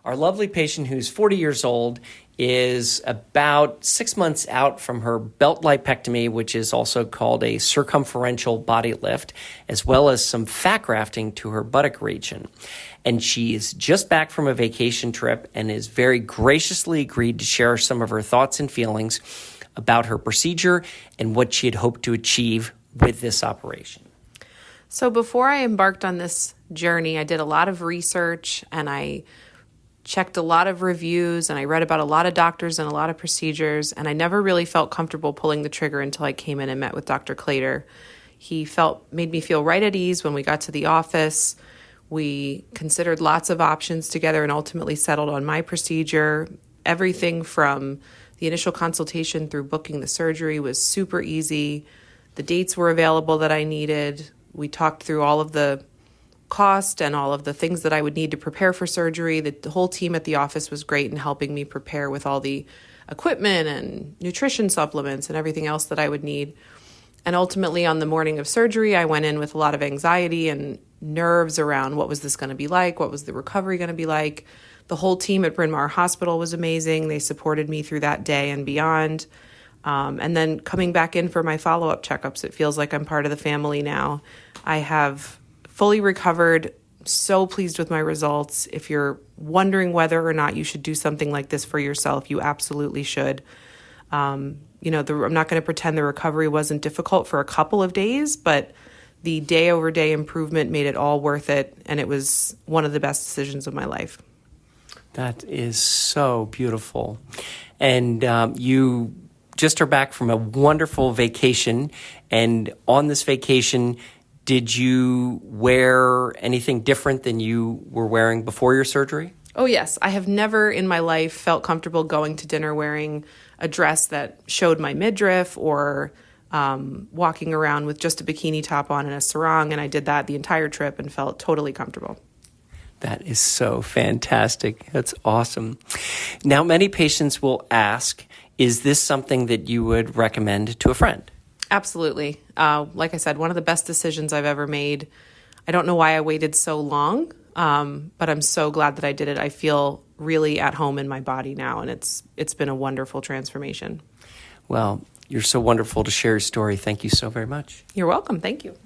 Our lovely patient, who's 40 years old, is about 6 months out from her belt lipectomy, which is also called a circumferential body lift, as well as some fat grafting to her buttock region. And she is just back from a vacation trip and is very graciously agreed to share some of her thoughts and feelings about her procedure and what she had hoped to achieve with this operation. So before I embarked on this journey, I did a lot of research and I checked a lot of reviews and I read about a lot of doctors and a lot of procedures, and I never really felt comfortable pulling the trigger until I came in and met with Dr. Clater. He made me feel right at ease when we got to the office. We considered lots of options together and ultimately settled on my procedure. Everything from the initial consultation through booking the surgery was super easy. The dates were available that I needed. We talked through all of the cost and all of the things that I would need to prepare for surgery. The whole team at the office was great in helping me prepare with all the equipment and nutrition supplements and everything else that I would need. And ultimately on the morning of surgery, I went in with a lot of anxiety and nerves around what was this going to be like? What was the recovery going to be like? The whole team at Bryn Mawr Hospital was amazing. They supported me through that day and beyond. And then coming back in for my follow-up checkups, it feels like I'm part of the family now. I have fully recovered, so pleased with my results. If you're wondering whether or not you should do something like this for yourself, you absolutely should. I'm not going to pretend the recovery wasn't difficult for a couple of days, but the day-over-day improvement made it all worth it, and it was one of the best decisions of my life. That is so beautiful. And you just are back from a wonderful vacation, and on this vacation, did you wear anything different than you were wearing before your surgery? Oh, yes. I have never in my life felt comfortable going to dinner wearing a dress that showed my midriff or walking around with just a bikini top on and a sarong, and I did that the entire trip and felt totally comfortable. That is so fantastic. That's awesome. Now, many patients will ask, is this something that you would recommend to a friend? Absolutely. Like I said, one of the best decisions I've ever made. I don't know why I waited so long, but I'm so glad that I did it. I feel really at home in my body now, and it's been a wonderful transformation. Well, you're so wonderful to share your story. Thank you so very much. You're welcome. Thank you.